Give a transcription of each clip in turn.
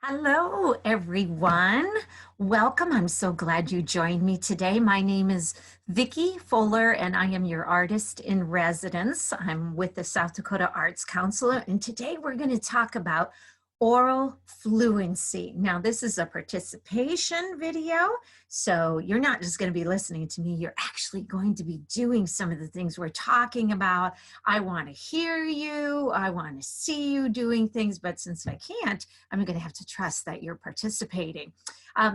Hello, everyone. Welcome. I'm so glad you joined me today. My name is Vickie Fuller, and I am your artist in residence. I'm with the South Dakota Arts Council, and today we're going to talk about oral fluency. Now, this is a participation video, so you're not just going to be listening to me. You're actually going to be doing some of the things we're talking about. I want to hear you. I want to see you doing things, but since I can't, I'm going to have to trust that you're participating.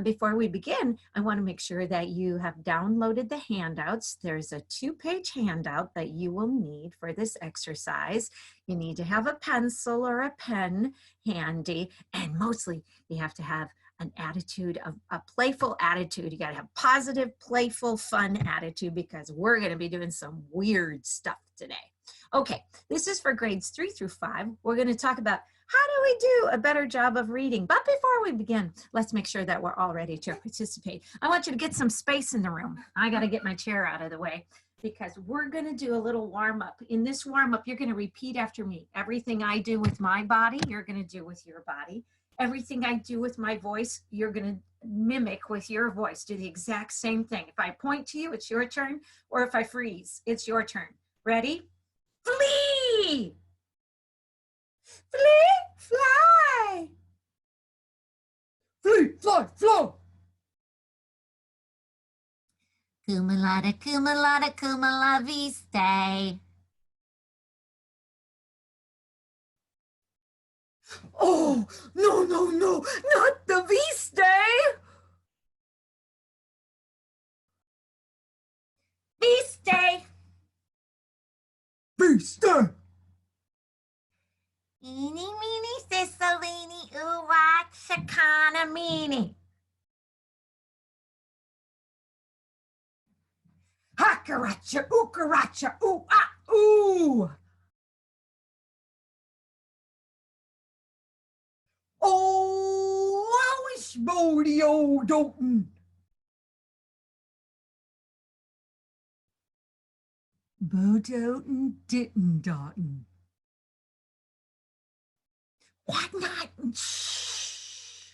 Before we begin, I want to make sure that you have downloaded the handouts. There's a 2-page handout that you will need for this exercise. You need to have a pencil or a pen handy, and mostly you have to have an attitude of a playful attitude. You got to have positive, playful, fun attitude because we're going to be doing some weird stuff today. Okay, this is for grades 3 through 5. We're going to talk about how do we do a better job of reading? But before we begin, let's make sure that we're all ready to participate. I want you to get some space in the room. I got to get my chair out of the way because we're going to do a little warm up. In this warm up, you're going to repeat after me. Everything I do with my body, you're going to do with your body. Everything I do with my voice, you're going to mimic with your voice. Do the exact same thing. If I point to you, it's your turn. Or if I freeze, it's your turn. Ready? Flee! Flee, fly. Flee, fly, fly. Cum laude, viste. Oh, no, no, no, not the viste. Viste. Viste. Eeny, meeny, Cicilline, ooh-wah, chicana, meeny. Hakaracha, ookaracha, ooh, ah, ooh. Oh, wowish, bodie, oh, doten. Bodoten, ditten, doten. What not? Shh.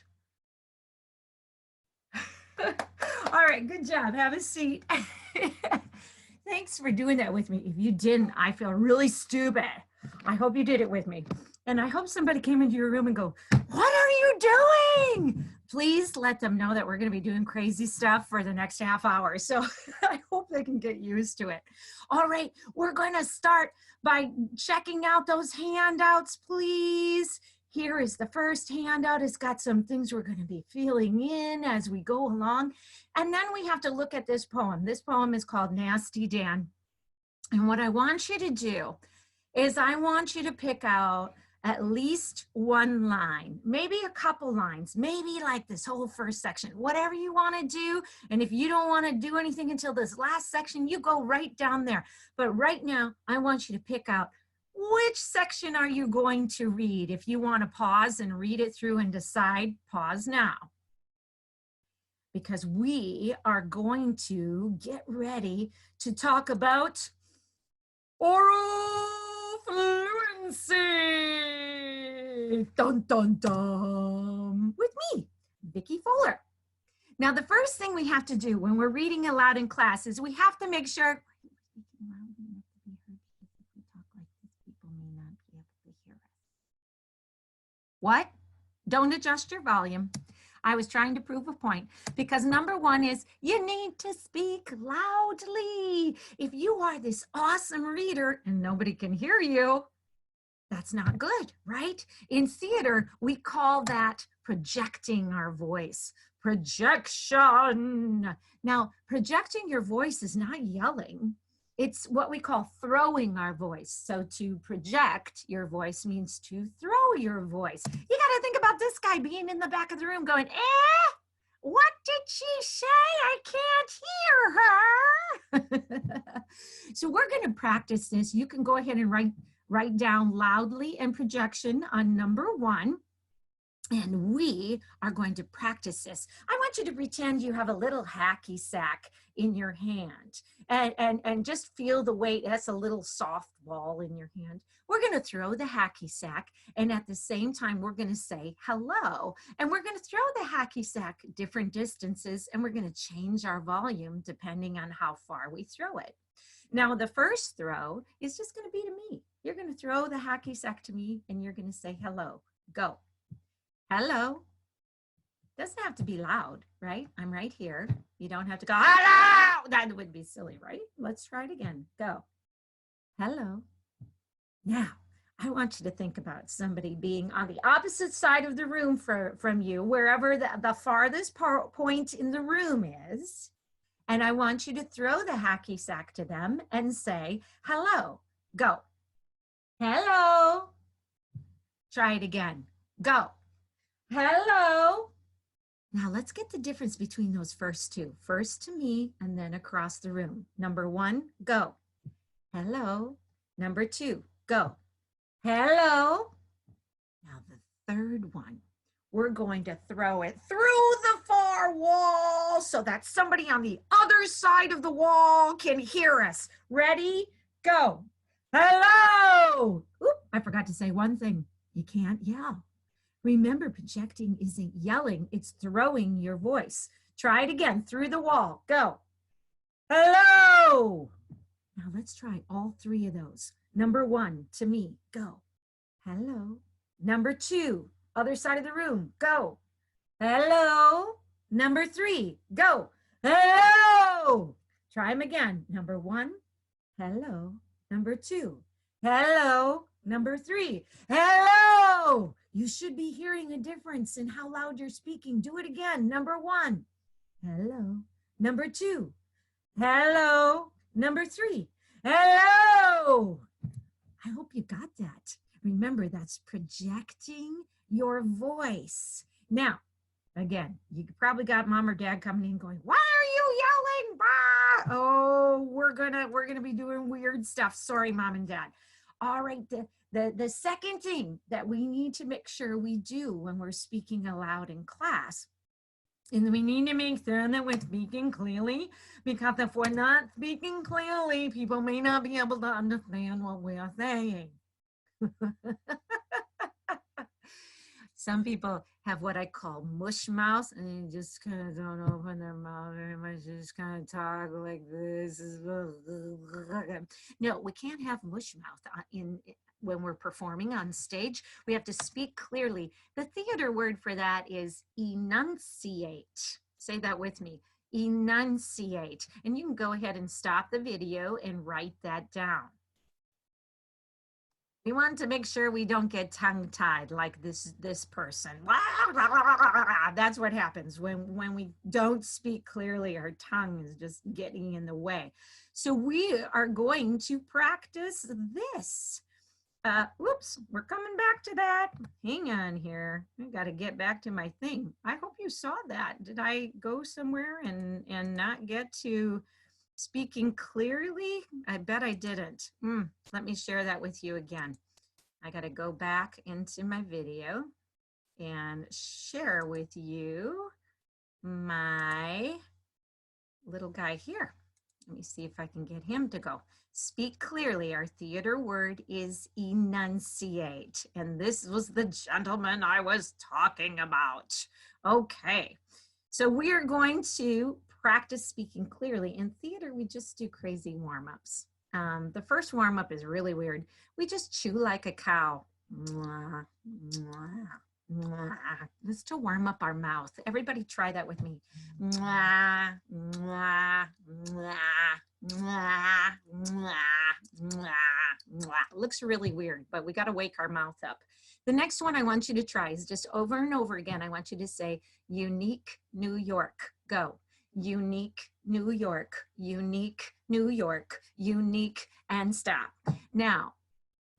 All right, good job. Have a seat. Thanks for doing that with me. If you didn't, I feel really stupid. I hope you did it with me. And I hope somebody came into your room and go, what are you doing? Please let them know that we're going to be doing crazy stuff for the next half hour. So I hope they can get used to it. All right, we're going to start by checking out those handouts, please. Here is the first handout. It's got some things we're going to be filling in as we go along. And then we have to look at this poem. This poem is called Nasty Dan. And what I want you to do is I want you to pick out at least one line, maybe a couple lines, maybe like this whole first section, whatever you want to do. And if you don't want to do anything until this last section, you go right down there. But right now, I want you to pick out which section are you going to read. If you want to pause and read it through and decide, pause now. Because we are going to get ready to talk about oral fluency. Dun, dun, dun. With me, Vickie Fuller. Now, the first thing we have to do when we're reading aloud in class is we have to make sure What? Don't adjust your volume. I was trying to prove a point because number one is you need to speak loudly. If you are this awesome reader and nobody can hear you, that's not good, right? In theater, we call that projecting our voice. Projection. Now, projecting your voice is not yelling. It's what we call throwing our voice. So to project your voice means to throw your voice. You got to think about this guy being in the back of the room going, what did she say? I can't hear her. So we're going to practice this. You can go ahead and write down loudly and projection on number 1. And we are going to practice this. I want want you to pretend you have a little hacky sack in your hand and just feel the weight. That's a little soft ball in your hand. We're going to throw the hacky sack, and at the same time, we're going to say hello. And we're going to throw the hacky sack different distances, and we're going to change our volume depending on how far we throw it. Now, the first throw is just going to be to me. You're going to throw the hacky sack to me, and you're going to say hello. Go. Hello. Doesn't have to be loud, right? I'm right here. You don't have to go, hello. That would be silly, right? Let's try it again. Go. Hello. Now, I want you to think about somebody being on the opposite side of the room from you, wherever the farthest point in the room is. And I want you to throw the hacky sack to them and say, hello. Go. Hello. Try it again. Go. Hello. Now let's get the difference between those first two. First to me and then across the room. Number one, go. Hello. Number two, go. Hello. Now the third one, we're going to throw it through the far wall so that somebody on the other side of the wall can hear us. Ready? Go. Hello. Oop, I forgot to say one thing. You can't yell. Remember, projecting isn't yelling, it's throwing your voice. Try it again, through the wall. Go. Hello. Now let's try all three of those. Number one, to me, go. Hello. Number two, other side of the room, go. Hello. Number three, go. Hello. Try them again. Number one, hello. Number two, hello. Number three, hello. You should be hearing a difference in how loud you're speaking. Do it again. Number one, hello. Number two, hello. Number three, hello. I hope you got that. Remember, that's projecting your voice. Now, again, you probably got mom or dad coming in going, why are you yelling? Bah! Oh, we're gonna be doing weird stuff. Sorry, mom and dad. All right, the second thing that we need to make sure we do when we're speaking aloud in class, and we need to make sure that we're speaking clearly, because if we're not speaking clearly, people may not be able to understand what we are saying. Some people have what I call mush mouth, and they just kind of don't open their mouth very much, just kind of talk like this. No, we can't have mush mouth when we're performing on stage. We have to speak clearly. The theater word for that is enunciate. Say that with me, enunciate. And you can go ahead and stop the video and write that down. We want to make sure we don't get tongue-tied like this person. That's what happens when we don't speak clearly. Our tongue is just getting in the way. So we are going to practice this. Whoops, we're coming back to that. Hang on here. I got to get back to my thing. I hope you saw that. Did I go somewhere and not get to speaking clearly? I bet I didn't. Let me share that with you again. I got to go back into my video and share with you my little guy here. Let me see if I can get him to go. Speak clearly. Our theater word is enunciate. And this was the gentleman I was talking about. Okay, so we are going to practice speaking clearly. In theater, we just do crazy warm-ups. The first warm-up is really weird. We just chew like a cow. Mwah, mwah, mwah. Just to warm up our mouth. Everybody try that with me. Mwah, mwah, mwah, mwah, mwah, mwah, mwah. Looks really weird, but we got to wake our mouth up. The next one I want you to try is just over and over again. I want you to say, unique New York. Go. Unique New York, unique New York, unique, and stop. Now,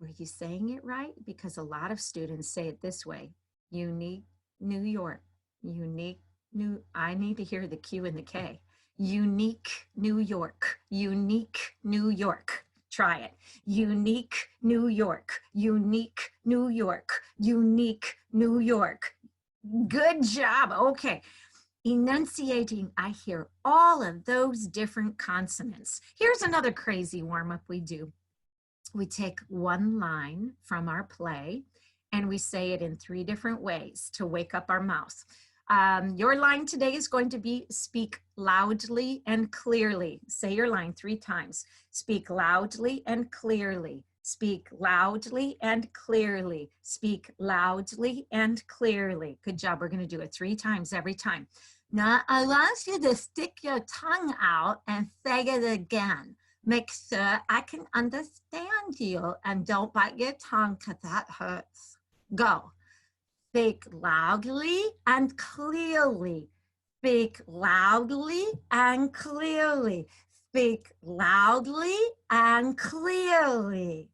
were you saying it right? Because a lot of students say it this way, unique New York, unique new, I need to hear the Q and the K. Unique New York, unique New York. Try it. Unique New York, unique New York, unique New York. Good job. Okay. Enunciating, I hear all of those different consonants. Here's another crazy warm-up we do. We take one line from our play and we say it in 3 different ways to wake up our mouth. Your line today is going to be speak loudly and clearly. Say your line 3 times. Speak loudly and clearly. Speak loudly and clearly. Speak loudly and clearly. Good job. We're going to do it 3 times every time. Now, I want you to stick your tongue out and say it again. Make sure I can understand you and don't bite your tongue because that hurts. Go. Speak loudly and clearly. Speak loudly and clearly. Speak loudly and clearly.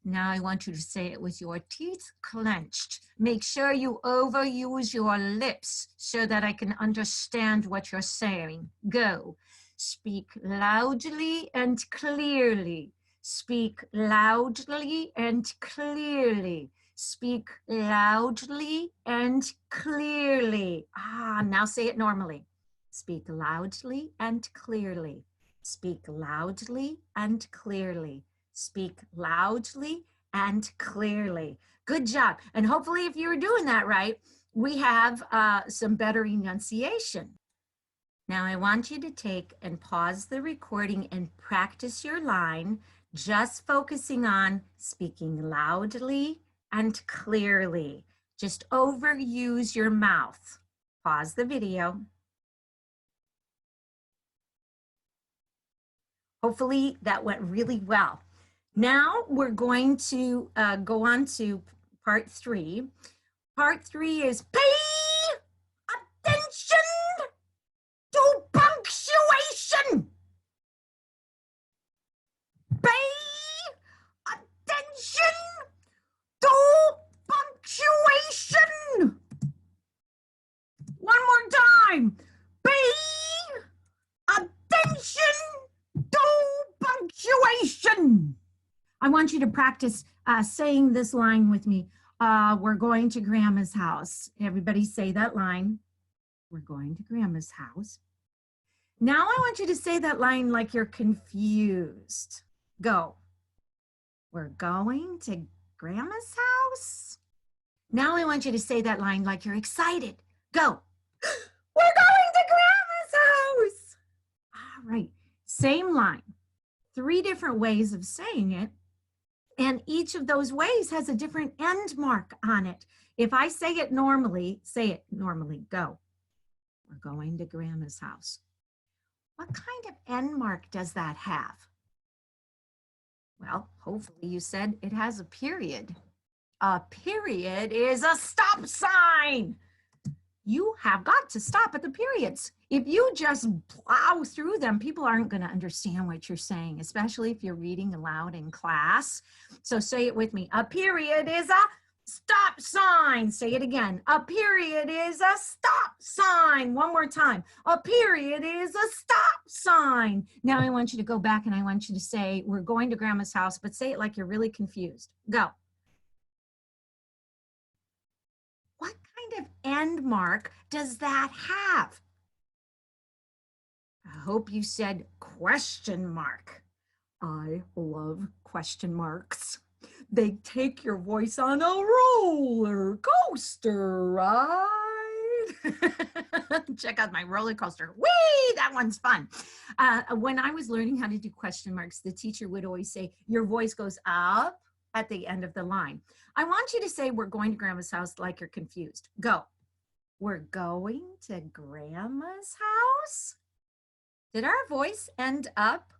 Now I want you to say it with your teeth clenched. Make sure you overuse your lips so that I can understand what you're saying. Go. Speak loudly and clearly. Speak loudly and clearly. Speak loudly and clearly. Now say it normally. Speak loudly and clearly. Speak loudly and clearly. Speak loudly and clearly. Good job. And hopefully if you're doing that right, we have some better enunciation. Now I want you to take and pause the recording and practice your line, just focusing on speaking loudly and clearly. Just overuse your mouth. Pause the video. Hopefully that went really well. Now we're going to go on to part 3. Part 3 is pay attention to punctuation. Pay attention to punctuation. One more time. Pay attention to punctuation. I want you to practice saying this line with me. We're going to Grandma's house. Everybody say that line. We're going to Grandma's house. Now I want you to say that line like you're confused. Go. We're going to Grandma's house. Now I want you to say that line like you're excited. Go. We're going to Grandma's house. All right. Same line. 3 different ways of saying it. And each of those ways has a different end mark on it. If I say it normally, go. We're going to Grandma's house. What kind of end mark does that have? Well, hopefully you said it has a period. A period is a stop sign. You have got to stop at the periods. If you just plow through them, people aren't going to understand what you're saying, especially if you're reading aloud in class. So say it with me. A period is a stop sign. Say it again. A period is a stop sign. One more time. A period is a stop sign. Now I want you to go back and I want you to say, we're going to Grandma's house, but say it like you're really confused. Go. What kind of end mark does that have? I hope you said question mark. I love question marks. They take your voice on a roller coaster ride. Check out my roller coaster. Whee! That one's fun. When I was learning how to do question marks, the teacher would always say, your voice goes up at the end of the line. I want you to say, we're going to Grandma's house like you're confused. Go. We're going to Grandma's house? Did our voice end up?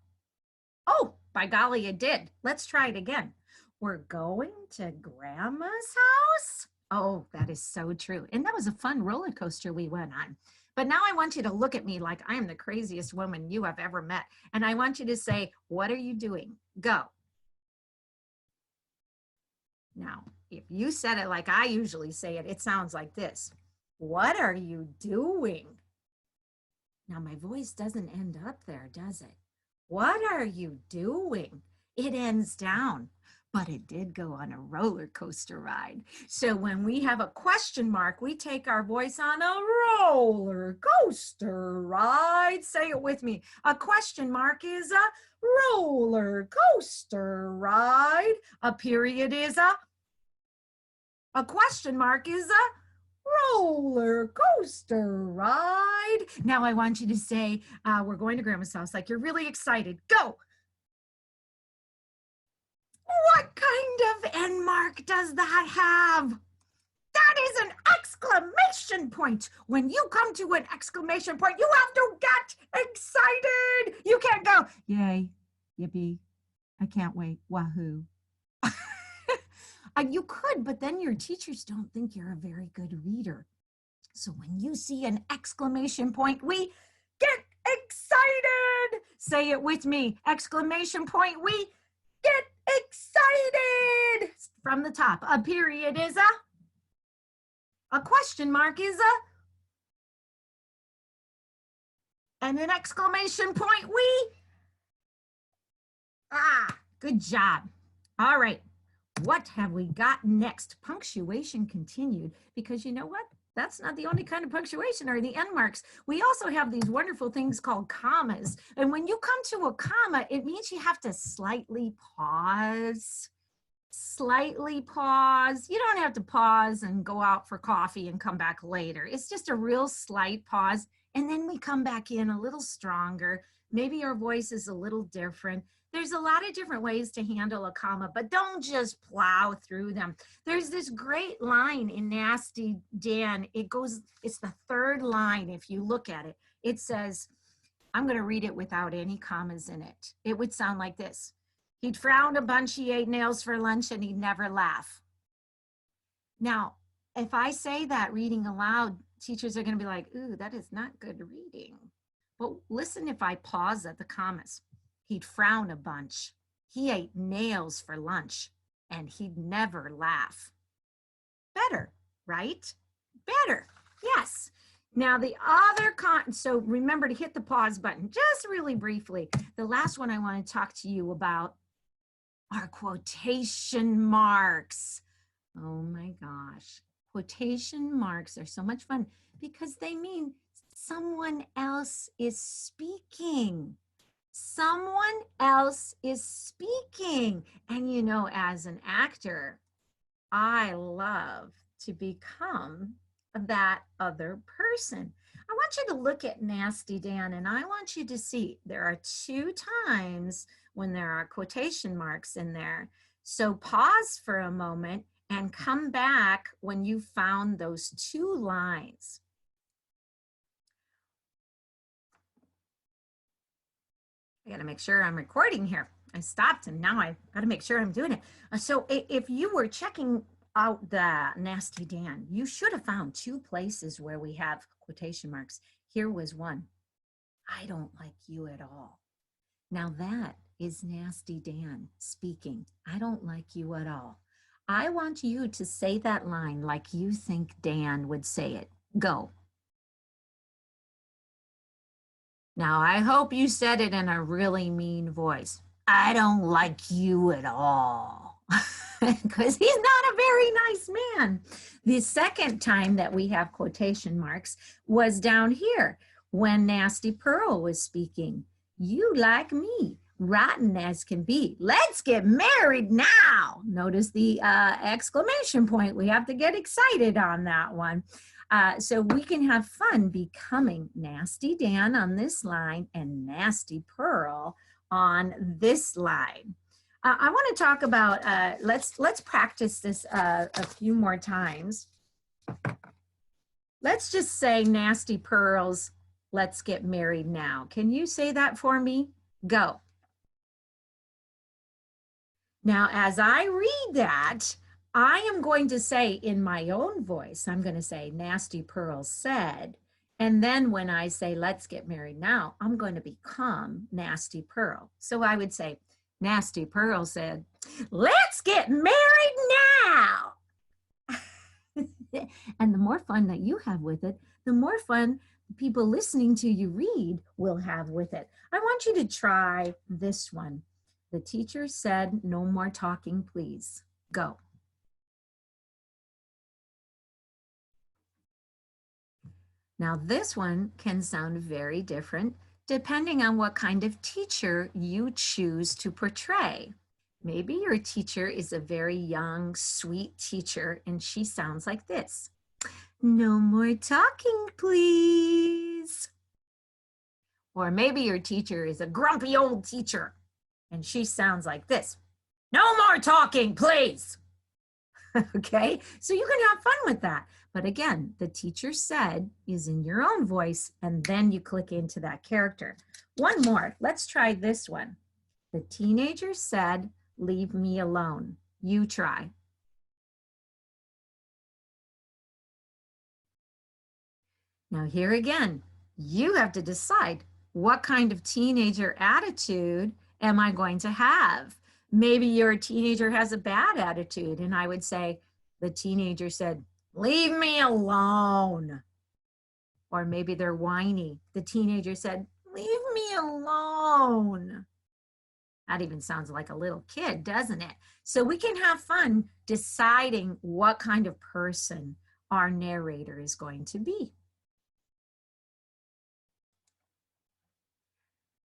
Oh, by golly, it did. Let's try it again. We're going to Grandma's house? Oh, that is so true. And that was a fun roller coaster we went on. But now I want you to look at me like I am the craziest woman you have ever met. And I want you to say, what are you doing? Go. Now, if you said it like I usually say it, it sounds like this. What are you doing? Now, my voice doesn't end up there, does it? What are you doing? It ends down. but it did go on a roller coaster ride. So when we have a question mark, we take our voice on a roller coaster ride. Say it with me. A question mark is a roller coaster ride. A period is a question mark is a roller coaster ride. Now I want you to say, we're going to Grandma's house, like you're really excited. Go. What kind of end mark does that have? That is an exclamation point. When you come to an exclamation point, you have to get excited. You can't go, yay, yippee, I can't wait, wahoo. You could, but then your teachers don't think you're a very good reader. So when you see an exclamation point, we get excited. Say it with me. Exclamation point, we get excited. From the top, a period is a question mark is and an exclamation point, we, good job. All right, what have we got next? Punctuation continued, because you know what? That's not the only kind of punctuation or the end marks. We also have these wonderful things called commas. And when you come to a comma, it means you have to slightly pause. Slightly pause. You don't have to pause and go out for coffee and come back later. It's just a real slight pause. And then we come back in a little stronger. Maybe our voice is a little different. There's a lot of different ways to handle a comma, but don't just plow through them. There's this great line in Nasty Dan. It's the third line if you look at it. It says, I'm going to read it without any commas in it. It would sound like this. He'd frown a bunch, he ate nails for lunch, and he'd never laugh. Now, if I say that reading aloud, teachers are going to be like, ooh, that is not good reading. But listen if I pause at the commas. He'd frown a bunch. He ate nails for lunch, and he'd never laugh. Better, right? Better, yes. Now the other so remember to hit the pause button just really briefly. The last one I want to talk to you about are quotation marks. Oh my gosh. Quotation marks are so much fun because they mean someone else is speaking. Someone else is speaking. And you know, as an actor, I love to become that other person. I want you to look at Nasty Dan, and I want you to see there are 2 times when there are quotation marks in there. So pause for a moment and come back when you found those 2 lines. I gotta make sure I'm recording here. I stopped and now I gotta make sure I'm doing it. So if you were checking out the Nasty Dan, you should have found 2 places where we have quotation marks. Here was one. I don't like you at all. Now that is Nasty Dan speaking. I don't like you at all. I want you to say that line like you think Dan would say it. Go. Now, I hope you said it in a really mean voice. I don't like you at all. Because he's not a very nice man. The second time that we have quotation marks was down here when Nasty Pearl was speaking. You like me, rotten as can be. Let's get married now. Notice the exclamation point. We have to get excited on that one. So we can have fun becoming Nasty Dan on this line and Nasty Pearl on this line. I want to talk about, let's practice this a few more times. Let's just say Nasty Pearls, let's get married now. Can you say that for me? Go. Now, as I read that, I am going to say in my own voice, I'm going to say Nasty Pearl said, and then when I say let's get married now, I'm going to become Nasty Pearl. So I would say, Nasty Pearl said, let's get married now. And the more fun that you have with it, the more fun people listening to you read will have with it. I want you to try this one. The teacher said, no more talking, please. Go. Now this one can sound very different depending on what kind of teacher you choose to portray. Maybe your teacher is a very young, sweet teacher and she sounds like this. No more talking, please. Or maybe your teacher is a grumpy old teacher and she sounds like this. No more talking, please. Okay, so you can have fun with that. But again, the teacher said is in your own voice, and then you click into that character. One more, let's try this one. The teenager said, leave me alone. You try. Now here again, you have to decide what kind of teenager attitude am I going to have? Maybe your teenager has a bad attitude and I would say, the teenager said, leave me alone. Or maybe they're whiny. The teenager said, leave me alone. That even sounds like a little kid, doesn't it? So we can have fun deciding what kind of person our narrator is going to be.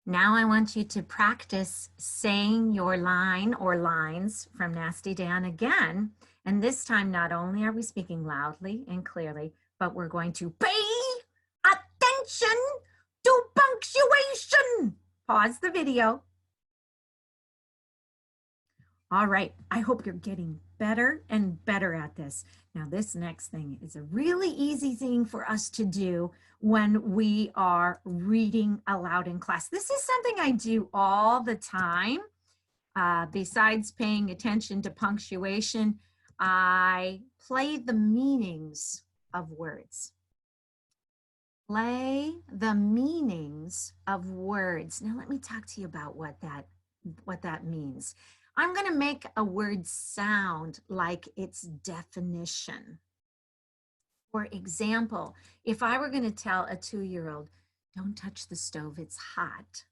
Now I want you to practice saying your line or lines from Nasty Dan again. And this time, not only are we speaking loudly and clearly, but we're going to pay attention to punctuation. Pause the video. All right, I hope you're getting better and better at this. Now, this next thing is a really easy thing for us to do when we are reading aloud in class. This is something I do all the time. Besides paying attention to punctuation, I play the meanings of words. Play the meanings of words. Now, let me talk to you about what that means. I'm going to make a word sound like its definition. For example, if I were going to tell a 2-year-old, don't touch the stove, it's hot,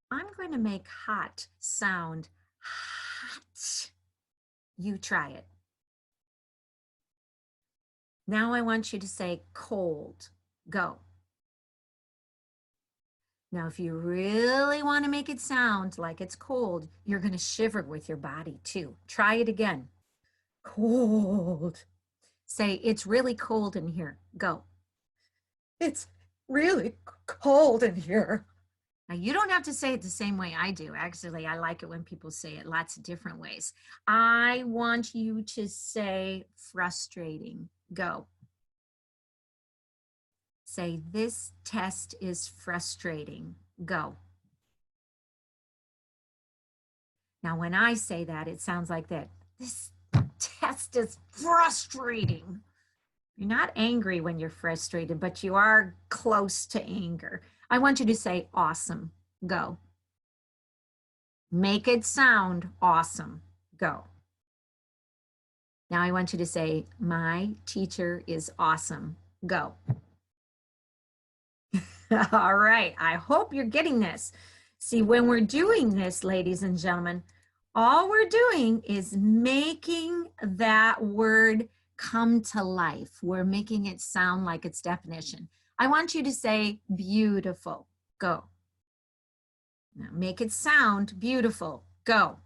I'm going to make hot sound hot. You try it. Now I want you to say cold. Go. Now, if you really want to make it sound like it's cold, you're going to shiver with your body too. Try it again. Cold. Say, it's really cold in here. Go. It's really cold in here. Now, you don't have to say it the same way I do. Actually, I like it when people say it lots of different ways. I want you to say frustrating. Go. Say, this test is frustrating. Go. Now, when I say that, it sounds like that. This test is frustrating. You're not angry when you're frustrated, but you are close to anger. I want you to say awesome. Go. Make it sound awesome. Go. Now I want you to say, my teacher is awesome. Go. All right, I hope you're getting this. See, when we're doing this, ladies and gentlemen, all we're doing is making that word come to life. We're making it sound like its definition. I want you to say beautiful. Go. Now make it sound beautiful. Go.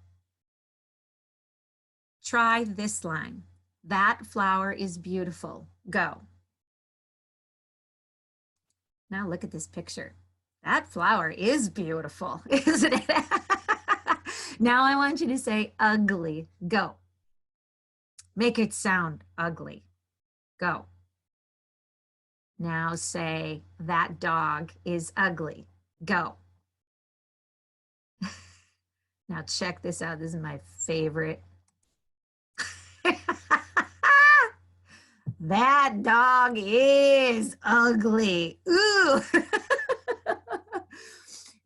Try this line. That flower is beautiful. Go. Now look at this picture. That flower is beautiful, isn't it? Now I want you to say ugly. Go. Make it sound ugly. Go. Now say that dog is ugly. Go. Now check this out. This is my favorite. That dog is ugly. Ooh.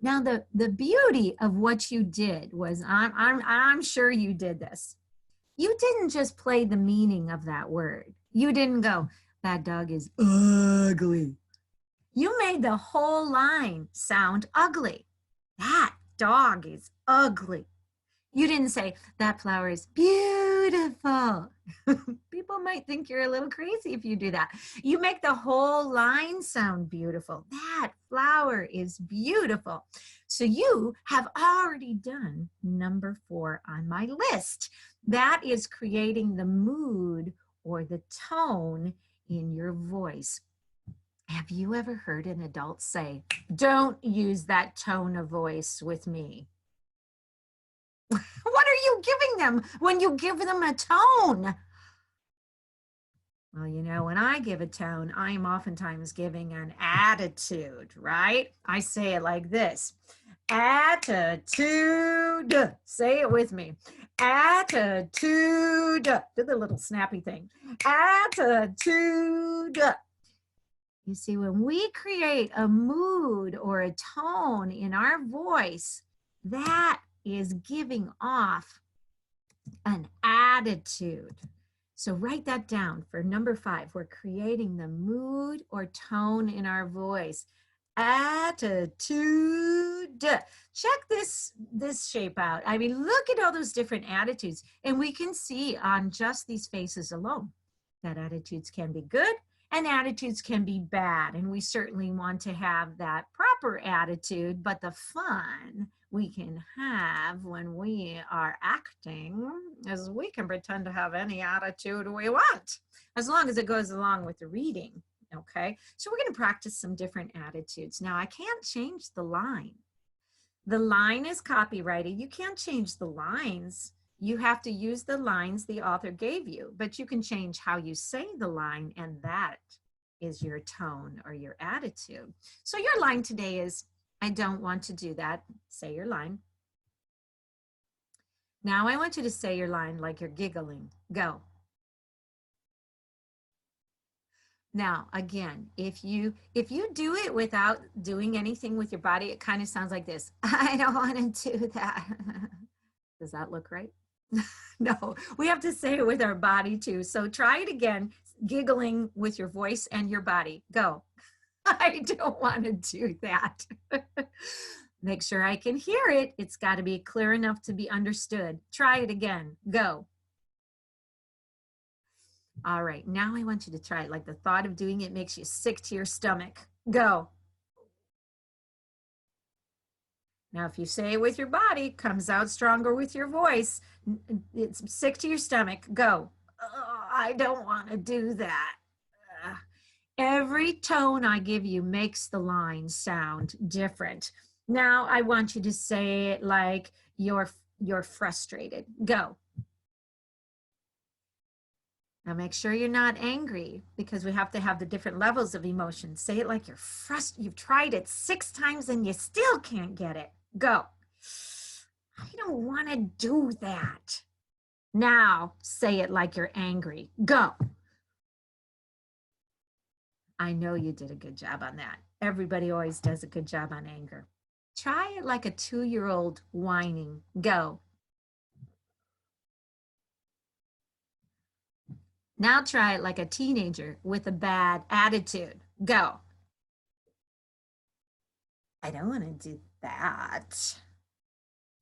Now the beauty of what you did was, I'm sure you did this. You didn't just play the meaning of that word. You didn't go, that dog is ugly. You made the whole line sound ugly. That dog is ugly. You didn't say, that flower is beautiful. People might think you're a little crazy if you do that. You make the whole line sound beautiful. That flower is beautiful. So you have already done number 4 on my list. That is creating the mood or the tone in your voice. Have you ever heard an adult say, don't use that tone of voice with me? What are you giving them when you give them a tone? Well, you know, when I give a tone, I'm oftentimes giving an attitude, right? I say it like this. Attitude. Say it with me. Attitude. Do the little snappy thing. Attitude. You see, when we create a mood or a tone in our voice, that is giving off an attitude. So write that down for number 5. We're creating the mood or tone in our voice. Attitude. Check this shape out. I mean, look at all those different attitudes. And we can see on just these faces alone that attitudes can be good and attitudes can be bad. And we certainly want to have that proper attitude, but the fun we can have when we are acting is we can pretend to have any attitude we want, as long as it goes along with the reading, okay? So we're gonna practice some different attitudes. Now, I can't change the line. The line is copyrighted. You can't change the lines. You have to use the lines the author gave you, but you can change how you say the line, and that is your tone or your attitude. So your line today is, I don't want to do that. Say your line. Now I want you to say your line like you're giggling. Go. Now, again, if you do it without doing anything with your body, it kind of sounds like this. I don't want to do that. Does that look right? No, we have to say it with our body too. So try it again, giggling with your voice and your body. Go. I don't want to do that. Make sure I can hear it. It's got to be clear enough to be understood. Try it again. Go. All right, now I want you to try it. Like the thought of doing it makes you sick to your stomach. Go. Now, if you say it with your body, comes out stronger with your voice. It's sick to your stomach. Go. Oh, I don't want to do that. Every tone I give you makes the line sound different. Now, I want you to say it like you're frustrated. Go. Now, make sure you're not angry, because we have to have the different levels of emotion. Say it like you're frustrated. You've tried it 6 times and you still can't get it. Go. I don't want to do that. Now, say it like you're angry. Go. I know you did a good job on that. Everybody always does a good job on anger. Try it like a 2-year-old whining. Go. Now try it like a teenager with a bad attitude. Go. I don't want to do that.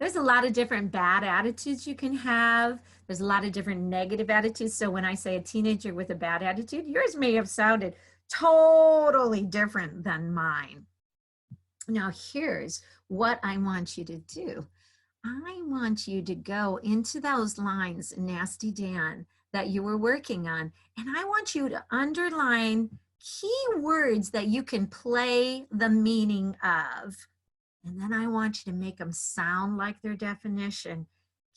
There's a lot of different bad attitudes you can have. There's a lot of different negative attitudes. So when I say a teenager with a bad attitude, yours may have sounded totally different than mine. Now here's what I want you to do. I want you to go into those lines, Nasty Dan, that you were working on, and I want you to underline key words that you can play the meaning of. And then I want you to make them sound like their definition.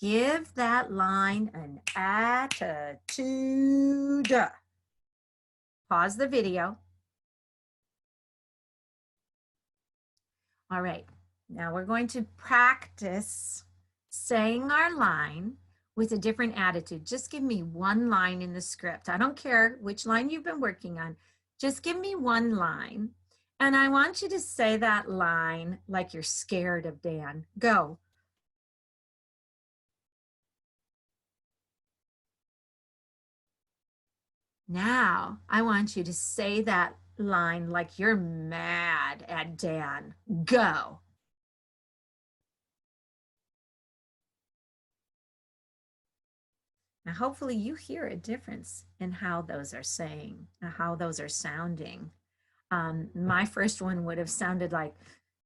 Give that line an attitude. Pause the video. All right, now we're going to practice saying our line with a different attitude. Just give me one line in the script. I don't care which line you've been working on. Just give me one line. And I want you to say that line like you're scared of Dan. Go. Now, I want you to say that line like you're mad at Dan. Go. Now, hopefully you hear a difference in how those are saying, how those are sounding. My first one would have sounded like,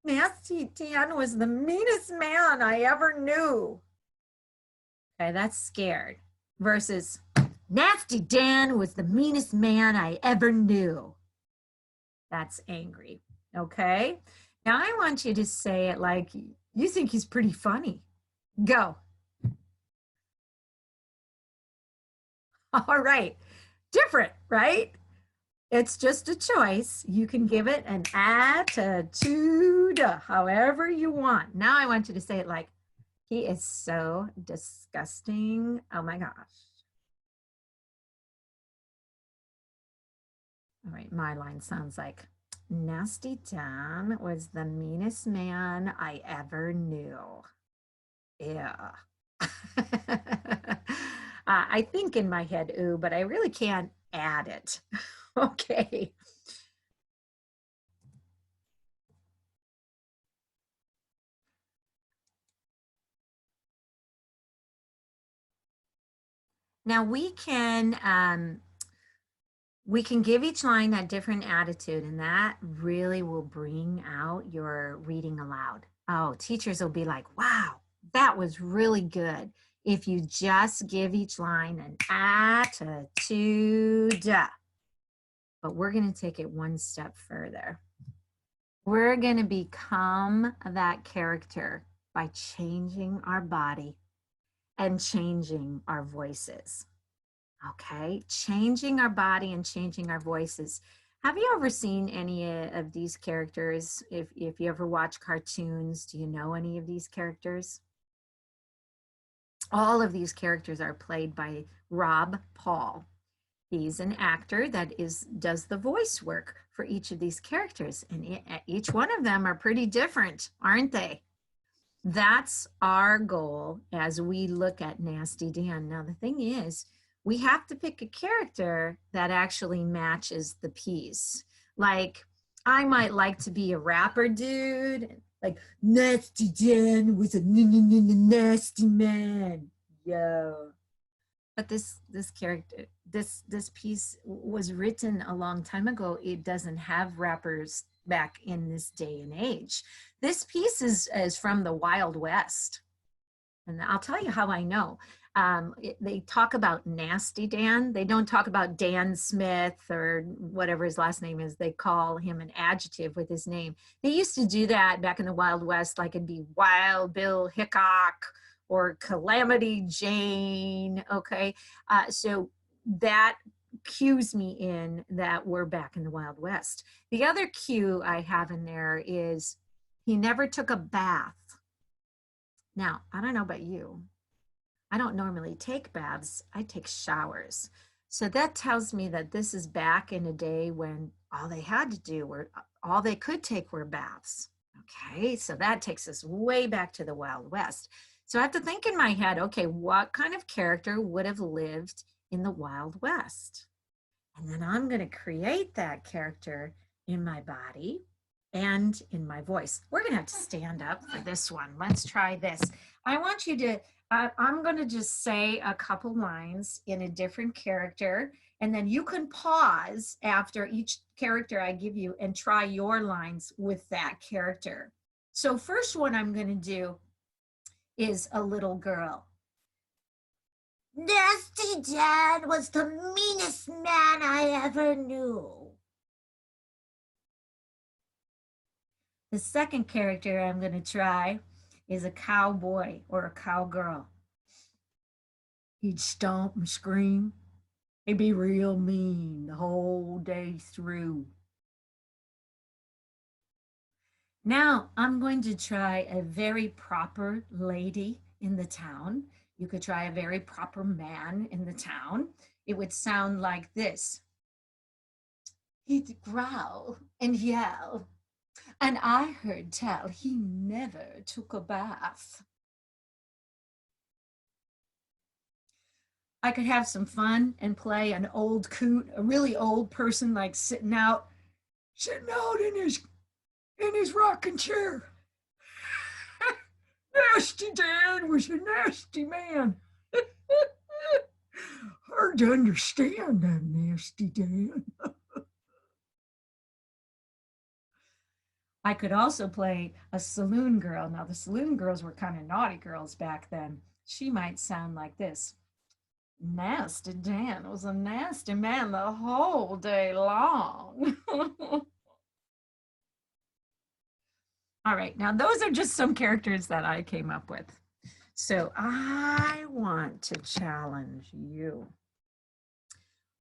Nasty Dan was the meanest man I ever knew. Okay, that's scared. Versus, Nasty Dan was the meanest man I ever knew. That's angry. Okay, now I want you to say it like you think he's pretty funny. Go. All right, different, right? It's just a choice. You can give it an attitude, however you want. Now I want you to say it like, he is so disgusting. Oh my gosh. All right, my line sounds like, Nasty Dan was the meanest man I ever knew. Yeah. I think in my head, ooh, but I really can't add it. Okay. Now we can give each line a different attitude, and that really will bring out your reading aloud. Oh, teachers will be like, wow, that was really good. If you just give each line an attitude. But we're going to take it one step further. We're going to become that character by changing our body and changing our voices. Okay, changing our body and changing our voices. Have you ever seen any of these characters? If you ever watch cartoons, do you know any of these characters? All of these characters are played by Rob Paul. He's an actor that does the voice work for each of these characters, and each one of them are pretty different, aren't they? That's our goal as we look at Nasty Dan. Now, the thing is, we have to pick a character that actually matches the piece. Like, I might like to be a rapper dude, like, Nasty Dan was a nasty man. Yo. But this character, this piece was written a long time ago. It doesn't have rappers back in this day and age. This piece is from the Wild West. And I'll tell you how I know. They talk about Nasty Dan. They don't talk about Dan Smith or whatever his last name is. They call him an adjective with his name. They used to do that back in the Wild West, like it'd be Wild Bill Hickok or Calamity Jane. Okay. So that cues me in that we're back in the Wild West. The other cue I have in there is he never took a bath. Now, I don't know about you. I don't normally take baths, I take showers. So that tells me that this is back in a day when all they had to do were, all they could take were baths. Okay, so that takes us way back to the Wild West. So I have to think in my head, okay, what kind of character would have lived in the Wild West? And then I'm going to create that character in my body and in my voice. We're going to have to stand up for this one. Let's try this. I want you to, I'm going to just say a couple lines in a different character, and then you can pause after each character I give you and try your lines with that character. So first one I'm going to do is a little girl. Nasty Dan was the meanest man I ever knew. The second character I'm going to try is a cowboy or a cowgirl. He'd stomp and scream. He'd be real mean the whole day through. Now I'm going to try a very proper lady in the town. You could try a very proper man in the town. It would sound like this. He'd growl and yell, and I heard tell he never took a bath. I could have some fun and play an old coot, a really old person, like sitting out in his rocking chair. Nasty Dan was a nasty man. Hard to understand that nasty Dan. I could also play a saloon girl. Now, the saloon girls were kind of naughty girls back then. She might sound like this. Nasty Dan was a nasty man the whole day long. All right, now those are just some characters that I came up with. So I want to challenge you.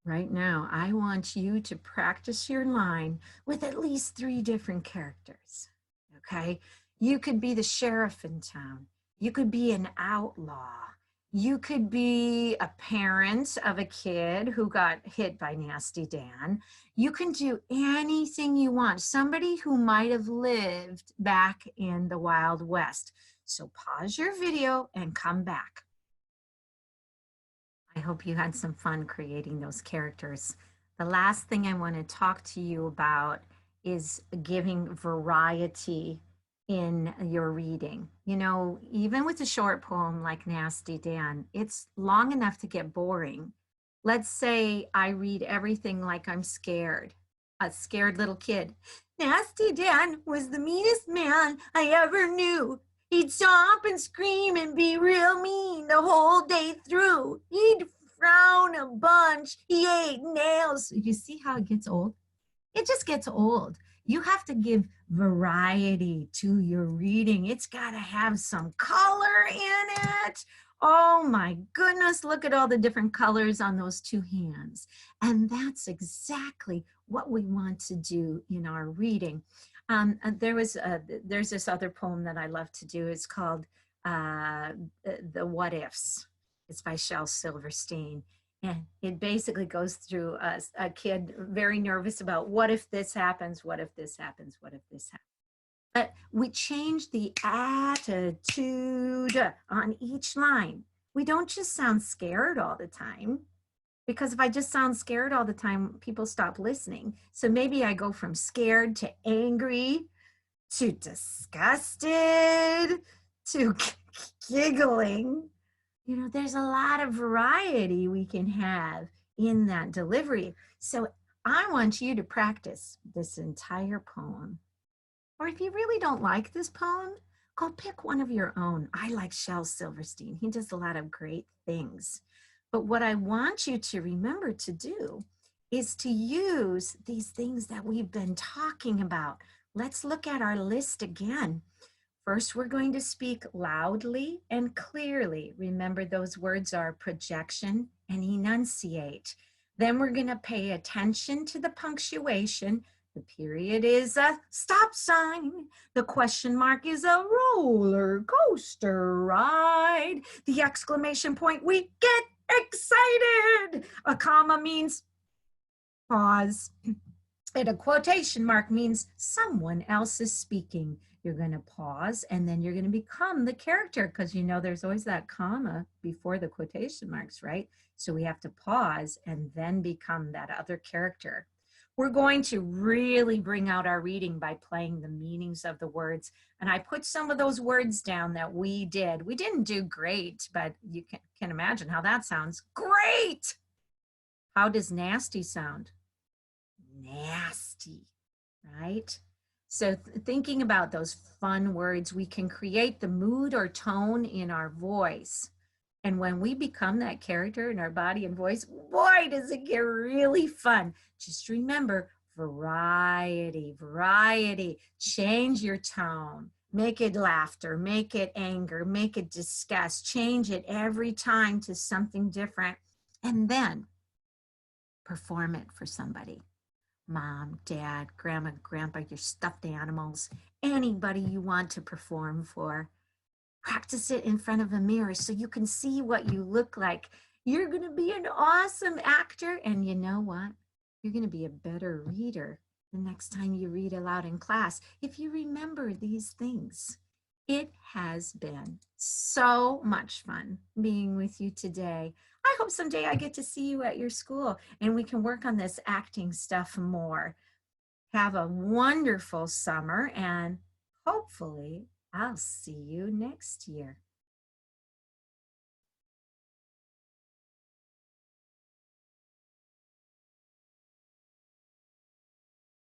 Right now, I want you to practice your line with at least 3 different characters, okay? You could be the sheriff in town. You could be an outlaw. You could be a parent of a kid who got hit by Nasty Dan. You can do anything you want. Somebody who might have lived back in the Wild West. So pause your video and come back. I hope you had some fun creating those characters. The last thing I want to talk to you about is giving variety in your reading. You know, even with a short poem like Nasty Dan, it's long enough to get boring. Let's say I read everything like I'm scared, a scared little kid. Nasty Dan was the meanest man I ever knew. He'd stomp and scream and be real mean the whole day through. He'd frown a bunch. He ate nails. You see how it gets old? It just gets old. You have to give variety to your reading. It's got to have some color in it. Oh my goodness, look at all the different colors on those 2 hands. And that's exactly what we want to do in our reading. There's this other poem that I love to do. It's called The What Ifs. It's by Shel Silverstein. And it basically goes through a kid very nervous about what if this happens, what if this happens, what if this happens. But we change the attitude on each line. We don't just sound scared all the time, because if I just sound scared all the time, people stop listening. So maybe I go from scared to angry to disgusted to giggling. You know, there's a lot of variety we can have in that delivery. So I want you to practice this entire poem. Or if you really don't like this poem, go pick one of your own. I like Shel Silverstein. He does a lot of great things. But what I want you to remember to do is to use these things that we've been talking about. Let's look at our list again. First, we're going to speak loudly and clearly. Remember, those words are projection and enunciate. Then we're going to pay attention to the punctuation. The period is a stop sign. The question mark is a roller coaster ride. The exclamation point, we get excited. A comma means pause. And a quotation mark means someone else is speaking. You're going to pause and then you're going to become the character, because you know there's always that comma before the quotation marks, right? So we have to pause and then become that other character. We're going to really bring out our reading by playing the meanings of the words. And I put some of those words down that we did. We didn't do great, but you can imagine how that sounds. Great! How does nasty sound? Nasty, right? So thinking about those fun words, we can create the mood or tone in our voice. And when we become that character in our body and voice, boy, does it get really fun. Just remember, variety, variety. Change your tone. Make it laughter, make it anger, make it disgust. Change it every time to something different. And then perform it for somebody. Mom, dad, grandma, grandpa, your stuffed animals, anybody you want to perform for. Practice it in front of a mirror so you can see what you look like. You're going to be an awesome actor. And you know what? You're going to be a better reader the next time you read aloud in class if you remember these things. It has been so much fun being with you today. I hope someday I get to see you at your school and we can work on this acting stuff more. Have a wonderful summer and hopefully I'll see you next year.